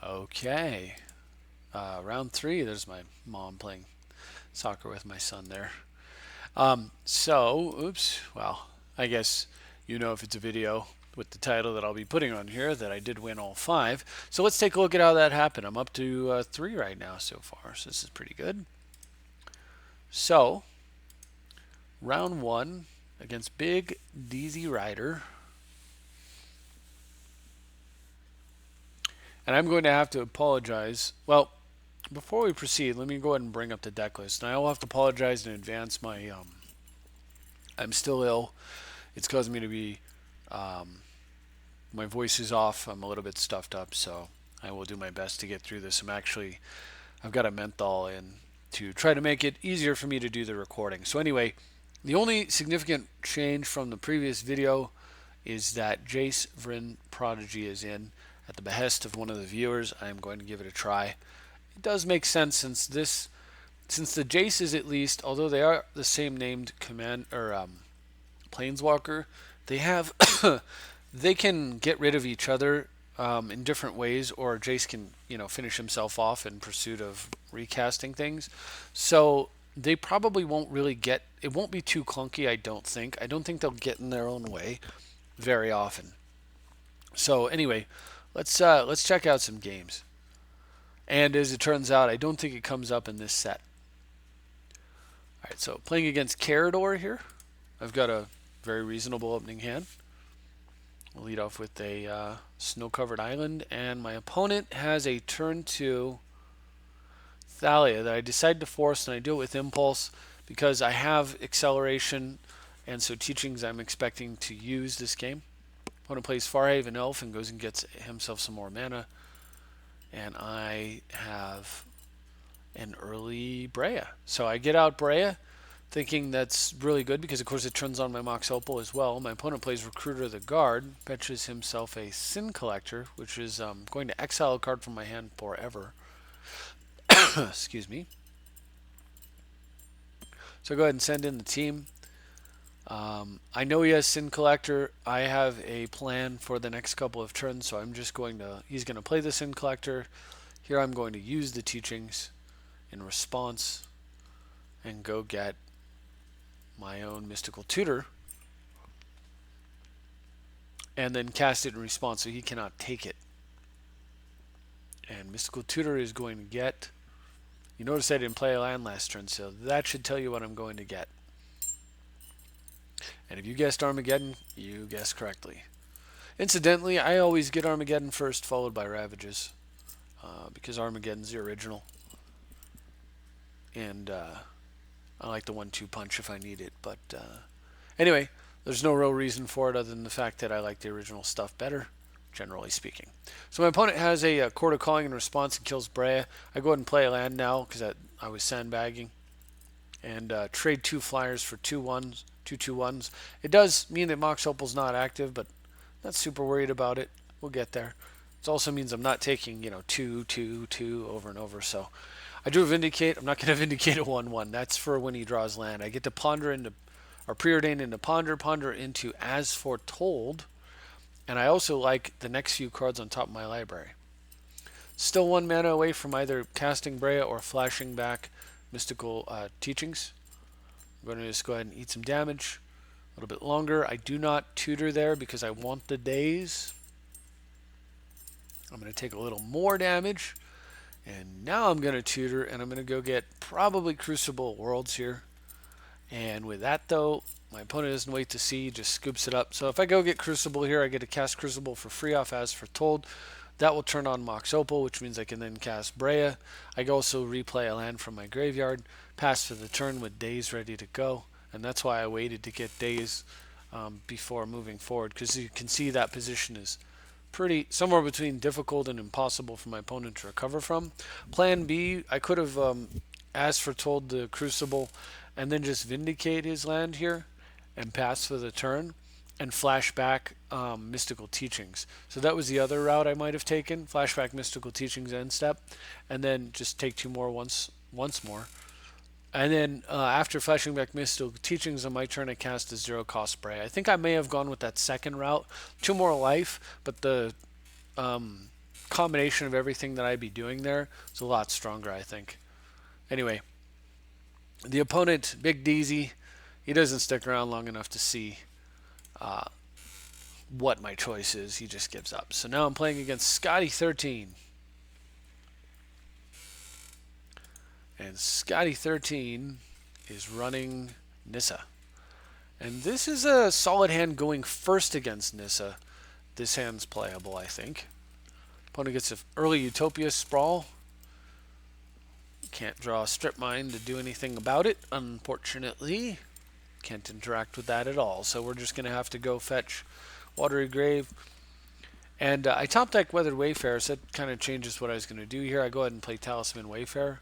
Okay. Round three. There's my mom playing soccer with my son there. Oops. Well, I guess you know if it's a video with the title that I'll be putting on here that I did win all five. So let's take a look at how that happened. I'm up to three right now so far, so this is pretty good. So, round one against Big DZ Rider. And I'm going to have to apologize. Well, before we proceed, let me go ahead and bring up the deck list. And I will have to apologize in advance. I'm still ill. It's causing me to be, my voice is off. I'm a little bit stuffed up, so I will do my best to get through this. I've got a menthol in to try to make it easier for me to do the recording. So anyway, the only significant change from the previous video is that Jace Vryn Prodigy is in at the behest of one of the viewers. I am going to give it a try. It does make sense since the Jaces at least, although they are the same named command or planeswalker, they have they can get rid of each other in different ways, or Jace can finish himself off in pursuit of recasting things. So they probably won't really get. It won't be too clunky. I don't think. I don't think they'll get in their own way very often. So anyway, let's check out some games. And as it turns out, I don't think it comes up in this set. All right, so playing against Carador here. I've got a very reasonable opening hand. We'll lead off with a snow-covered island, and my opponent has a turn 2 Thalia that I decide to force, and I do it with Impulse because I have acceleration, and so teachings I'm expecting to use this game. Opponent plays Farhaven Elf and goes and gets himself some more mana, and I have an early Breya. So I get out Breya, thinking that's really good because, of course, it turns on my Mox Opal as well. My opponent plays Recruiter the Guard, fetches himself a Sin Collector, which is going to exile a card from my hand forever. Excuse me. So go ahead and send in the team. I know he has Sin Collector. I have a plan for the next couple of turns, so he's going to play the Sin Collector. Here I'm going to use the teachings in response and go get my own Mystical Tutor and then cast it in response so he cannot take it. And Mystical Tutor is going to get... You notice I didn't play a land last turn, so that should tell you what I'm going to get. And if you guessed Armageddon, you guessed correctly. Incidentally, I always get Armageddon first, followed by Ravages, because Armageddon's the original. And I like the 1-2 punch if I need it. But anyway, there's no real reason for it other than the fact that I like the original stuff better, generally speaking. So my opponent has a Court of Calling in response and kills Breya. I go ahead and play a land now because I was sandbagging. And trade 2 flyers for 2/1s, 2/2/1s. It does mean that Mox Opal's not active, but not super worried about it. We'll get there. It also means I'm not taking 2, 2, 2 over and over. So I do Vindicate. I'm not going to Vindicate a 1/1. That's for when he draws land. I get to ponder into, or preordain into ponder, ponder into As Foretold. And I also like the next few cards on top of my library. Still 1 mana away from either casting Breya or flashing back Mystical Teachings. I'm going to just go ahead and eat some damage. A little bit longer. I do not tutor there because I want the days. I'm going to take a little more damage. And now I'm going to tutor, and I'm going to go get probably Crucible Worlds here. And with that, though, my opponent doesn't wait to see, just scoops it up. So if I go get Crucible here, I get to cast Crucible for free off As Foretold. That will turn on Mox Opal, which means I can then cast Breya. I can also replay a land from my graveyard, pass for the turn with Days ready to go. And that's why I waited to get Days before moving forward, because you can see that position is pretty somewhere between difficult and impossible for my opponent to recover from. Plan B, I could have As Foretold the Crucible and then just Vindicate his land here and pass for the turn and flashback Mystical Teachings. So that was the other route I might have taken. Flashback Mystical Teachings end step, and then just take 2 more once more. And then after flashing back Mystical Teachings on my turn, I cast a 0-cost spray. I think I may have gone with that second route. 2 more life, but the combination of everything that I'd be doing there is a lot stronger, I think. Anyway, the opponent, Big Deezy, he doesn't stick around long enough to see uh, what my choice is. He just gives up. So now I'm playing against Scotty 13. And Scotty 13 is running Nissa. And this is a solid hand going first against Nissa. This hand's playable, I think. Opponent gets an early Utopia Sprawl. Can't draw a Strip Mine to do anything about it, unfortunately. Can't interact with that at all. So we're just going to have to go fetch Watery Grave. And I top deck Weathered Wayfarer, so that kind of changes what I was going to do here. I go ahead and play Talisman Wayfarer.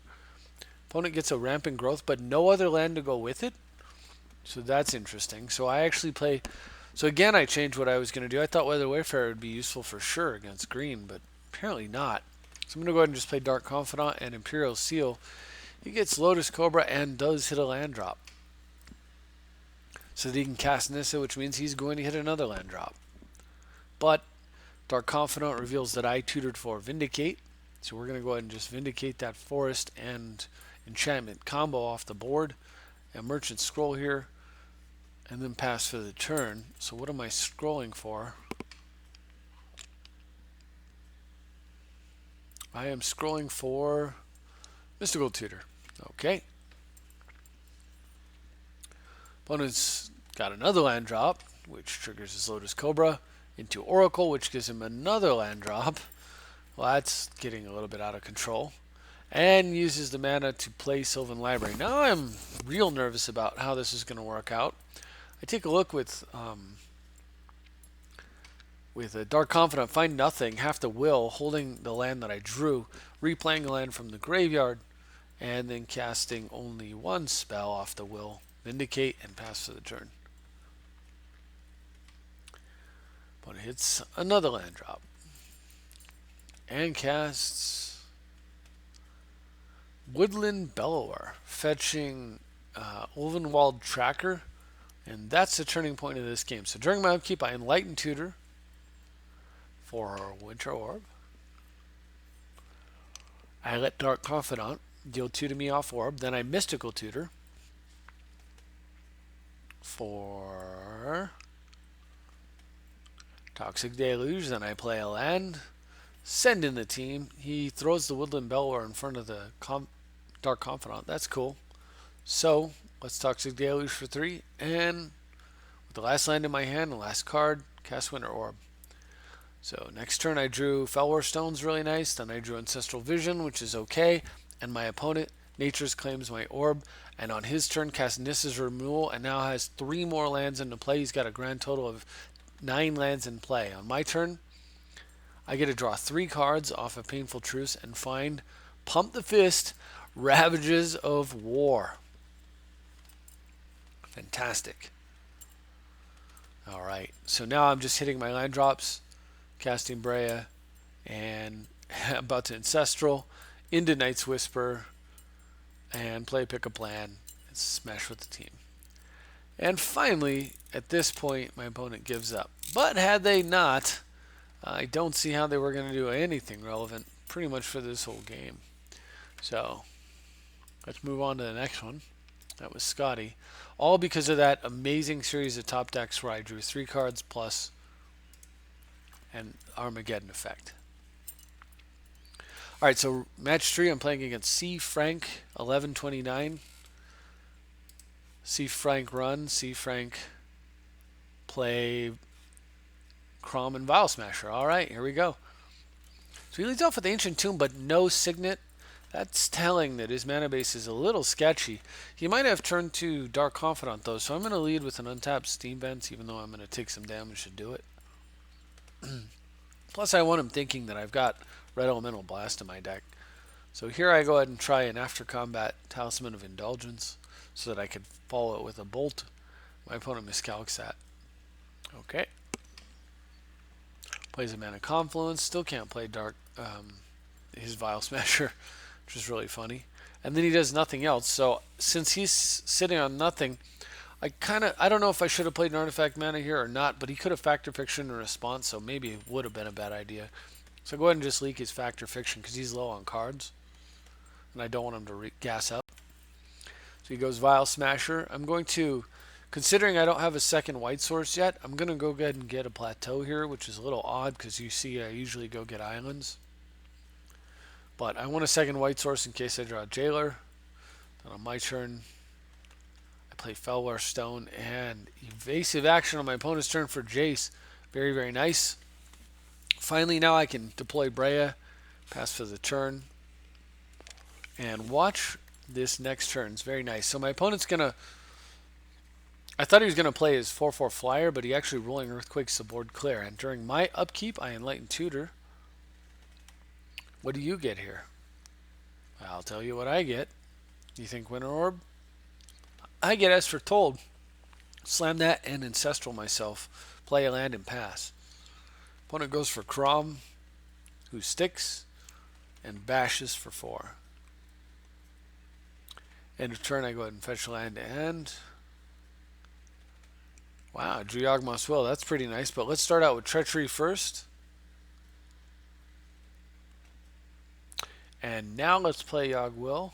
Opponent gets a Rampant Growth, but no other land to go with it. So that's interesting. So I actually play... So again, I changed what I was going to do. I thought Weathered Wayfarer would be useful for sure against green, but apparently not. So I'm going to go ahead and just play Dark Confidant and Imperial Seal. He gets Lotus Cobra and does hit a land drop. So that he can cast Nissa, which means he's going to hit another land drop. But Dark Confidant reveals that I tutored for Vindicate. So we're going to go ahead and just Vindicate that Forest and Enchantment combo off the board. And Merchant Scroll here. And then pass for the turn. So what am I scrolling for? I am scrolling for Mystical Tutor. Okay. Opponent's got another land drop, which triggers his Lotus Cobra into Oracle, which gives him another land drop. Well, that's getting a little bit out of control. And uses the mana to play Sylvan Library. Now I'm real nervous about how this is going to work out. I take a look with a Dark Confidant, find nothing, have to will, holding the land that I drew, replaying a land from the graveyard, and then casting only one spell off the will, Vindicate, and pass for the turn. But it hits another land drop. And casts Woodland Bellower, fetching Ulvenwald Tracker. And that's the turning point of this game. So during my upkeep, I Enlighten Tutor for Winter Orb. I let Dark Confidant deal 2 to me off Orb. Then I Mystical Tutor for Toxic Deluge. Then I play a land. Send in the team. He throws the Woodland Bellower in front of the Dark Confidant. That's cool. So let's Toxic Deluge for 3, and with the last land in my hand, the last card, cast Winter Orb. So next turn I drew Felwar Stones, really nice. Then I drew Ancestral Vision, which is okay. And my opponent, Nature's claims my Orb, and on his turn cast Nissa's Removal, and now has 3 more lands into play. He's got a grand total of 9 lands in play. On my turn, I get to draw 3 cards off of Painful Truce and find Pump the Fist, Ravages of War. Fantastic. Alright, so now I'm just hitting my land drops, casting Breya, and about to Ancestral, into Night's Whisper, and play Pick-up Land, and smash with the team. And finally, at this point, my opponent gives up. But had they not, I don't see how they were going to do anything relevant pretty much for this whole game. So, let's move on to the next one. That was Scotty. All because of that amazing series of top decks where I drew 3 cards plus an Armageddon effect. Alright, so match 3, I'm playing against C. Frank 1129. C. Frank run, C. Frank play Crom and Vial Smasher. Alright, here we go. So he leads off with Ancient Tomb, but no Signet. That's telling that his mana base is a little sketchy. He might have turned to Dark Confidant, though, so I'm going to lead with an untapped Steam Vents, even though I'm going to take some damage to do it. Plus, I want him thinking that I've got Red Elemental Blast in my deck. So here I go ahead and try an after combat Talisman of Indulgence, so that I could follow it with a Bolt. My opponent miscalcs that. Okay. Plays a Mana Confluence. Still can't play his Vial Smasher, which is really funny. And then he does nothing else. So since he's sitting on nothing, I don't know if I should have played an Artifact Mana here or not, but he could have Factor Fiction in response, so maybe it would have been a bad idea. So go ahead and just leak his Fact or Fiction because he's low on cards, and I don't want him to gas up. So he goes Vial Smasher. I'm going to, considering I don't have a second white source yet, I'm going to go ahead and get a plateau here, which is a little odd because you see I usually go get islands. But I want a second white source in case I draw a Jailer. Then on my turn, I play Felwar Stone and evasive action on my opponent's turn for Jace. Very, very nice. Finally, now I can deploy Breya, pass for the turn, and watch this next turn. It's very nice. So my opponent's going to... I thought he was going to play his 4/4 flyer, but he actually rolling Earthquakes the board clear. And during my upkeep, I Enlighten Tutor. What do you get here? I'll tell you what I get. You think Winter Orb? I get As Foretold. Slam that and Ancestral myself. Play a land and pass. Opponent goes for Crom, who sticks and bashes for 4. End of turn, I go ahead and fetch land and... Wow, drew Yawgmoth's Will. That's pretty nice, but let's start out with Treachery first. And now let's play Yawg Will.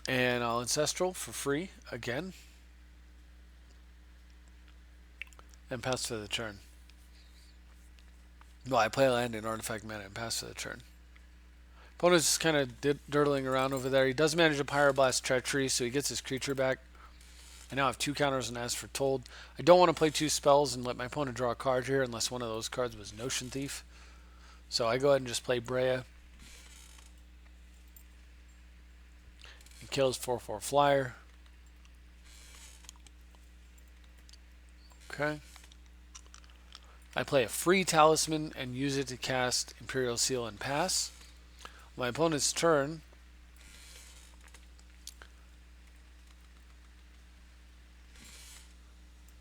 And I'll Ancestral for free again. And pass for the turn. Well, I play a land in Artifact Mana and pass for the turn. Opponent's just kind of dirtling around over there. He does manage to Pyroblast Treachery, so he gets his creature back. I now have 2 counters and As Foretold. I don't want to play 2 spells and let my opponent draw a card here unless one of those cards was Notion Thief. So I go ahead and just play Breya. He kills 4/4 flyer. Okay. I play a free Talisman and use it to cast Imperial Seal and pass. My opponent's turn.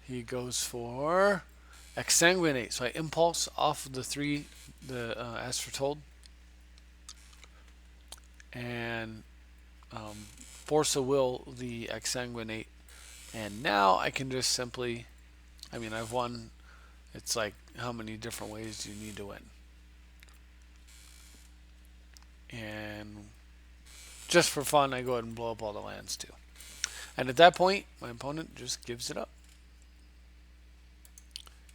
He goes for Exsanguinate. So I Impulse off of the As Foretold. And Force of Will the Exsanguinate. And now I can just simply... I mean, I've won... It's like, how many different ways do you need to win? And just for fun, I go ahead and blow up all the lands too. And at that point, my opponent just gives it up.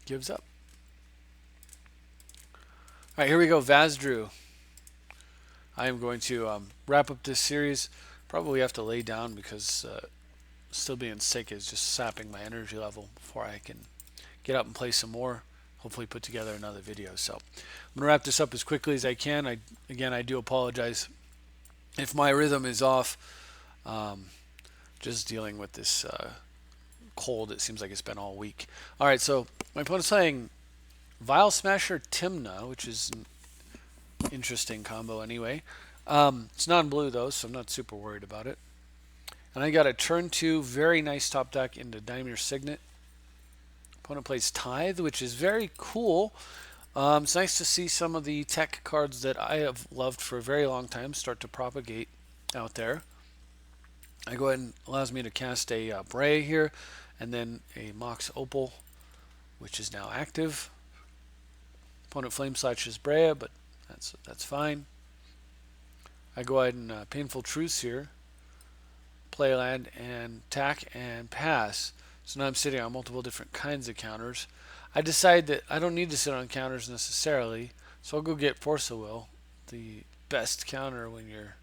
Gives up. Alright, here we go, Vazdru. I am going to wrap up this series. Probably have to lay down because still being sick is just sapping my energy level before I can get up and play some more. Hopefully put together another video. So I'm going to wrap this up as quickly as I can. Again, I do apologize if my rhythm is off. Just dealing with this cold. It seems like it's been all week. Alright, so my opponent's playing Vial Smasher Timna, which is an interesting combo anyway. It's non-blue though, so I'm not super worried about it. And I got a turn 2 very nice top deck into Daimir Signet. Opponent plays Tithe, which is very cool. It's nice to see some of the tech cards that I have loved for a very long time start to propagate out there. I go ahead and allows me to cast a Breya here, and then a Mox Opal, which is now active. Opponent Flame Slashes Breya, but that's fine. I go ahead and Painful Truce here, play land and attack and pass. So now I'm sitting on multiple different kinds of counters. I decide that I don't need to sit on counters necessarily, so I'll go get Force of Will, the best counter when you're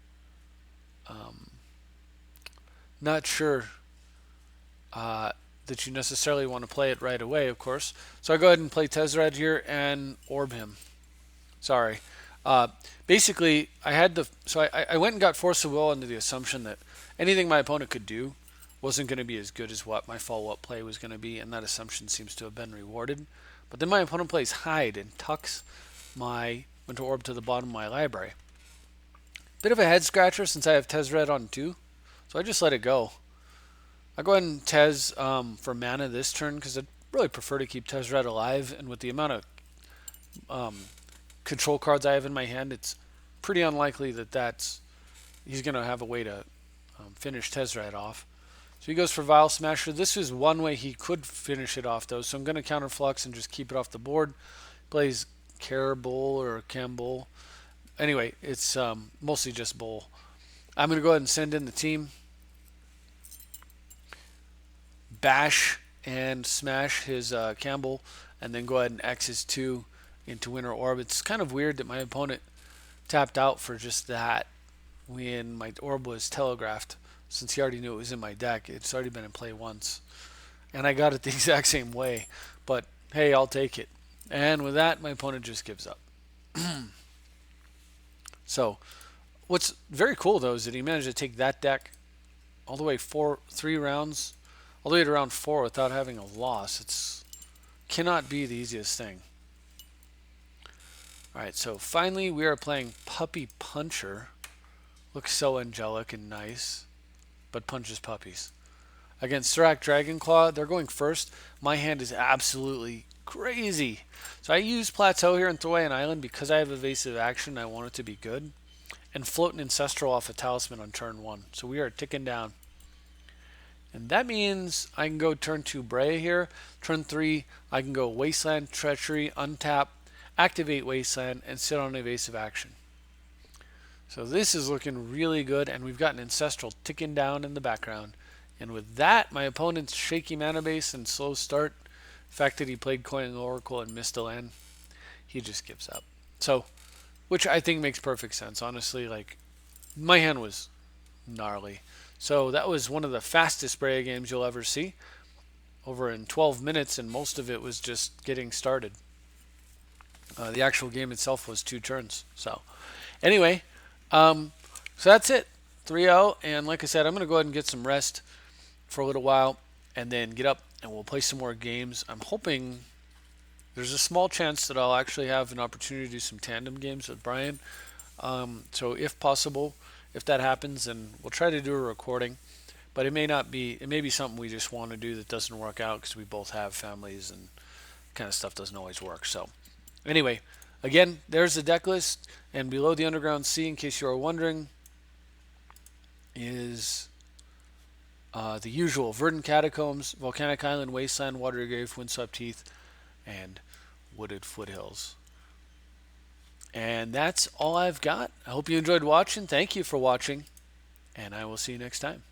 not sure that you necessarily want to play it right away, of course. So I go ahead and play Tezzeret here and Orb him. Sorry. Basically, I went and got Force of Will under the assumption that anything my opponent could do wasn't going to be as good as what my follow-up play was going to be, and that assumption seems to have been rewarded. But then my opponent plays Hide and tucks my Winter Orb to the bottom of my library. Bit of a head scratcher since I have Tezzeret on 2, so I just let it go. I go ahead and Tez for mana this turn because I'd really prefer to keep Tezzeret alive, and with the amount of control cards I have in my hand, it's pretty unlikely that he's going to have a way to finish Tezzeret off. So he goes for Vial Smasher. This is one way he could finish it off, though, so I'm going to counterflux and just keep it off the board. plays Care Bowl or Campbell. Anyway, it's mostly just Bowl. I'm going to go ahead and send in the team, bash and smash his Campbell, and then go ahead and X his 2 into Winter Orb. It's kind of weird that my opponent tapped out for just that when my orb was telegraphed, since he already knew it was in my deck. It's already been in play once. And I got it the exact same way. But hey, I'll take it. And with that, my opponent just gives up. So, what's very cool though is that he managed to take that deck all the way 3 rounds, all the way to round 4 without having a loss. It's cannot be the easiest thing. Alright, so finally we are playing Puppy Puncher. Looks so angelic and nice, but punches puppies. Against Serac Dragonclaw, they're going first. My hand is absolutely crazy. So I use Plateau here and throw away an island because I have evasive action. I want it to be good. And float an Ancestral off a Talisman on turn 1. So we are ticking down. And that means I can go turn 2 Breya here. Turn 3, I can go Wasteland, Treachery, untap, activate Wasteland, and sit on evasive action. So this is looking really good, and we've got an Ancestral ticking down in the background. And with that, my opponent's shaky mana base and slow start, the fact that he played Coin Oracle and missed a land, he just gives up. So, which I think makes perfect sense. Honestly, like, my hand was gnarly. So that was one of the fastest Breya games you'll ever see. Over in 12 minutes, and most of it was just getting started. The actual game itself was 2 turns. So, anyway, so that's it. 3-0, and like I said, I'm going to go ahead and get some rest for a little while and then get up and we'll play some more games. I'm hoping there's a small chance that I'll actually have an opportunity to do some tandem games with Brian. So if possible, if that happens, then we'll try to do a recording. But it may not be. It may be something we just want to do that doesn't work out because we both have families and kind of stuff doesn't always work. So anyway, again, there's the deck list, and below the Underground Sea, in case you are wondering, is the usual Verdant Catacombs, Volcanic Island, Wasteland, Watery Grave, Windswept Heath, and Wooded Foothills. And that's all I've got. I hope you enjoyed watching. Thank you for watching, and I will see you next time.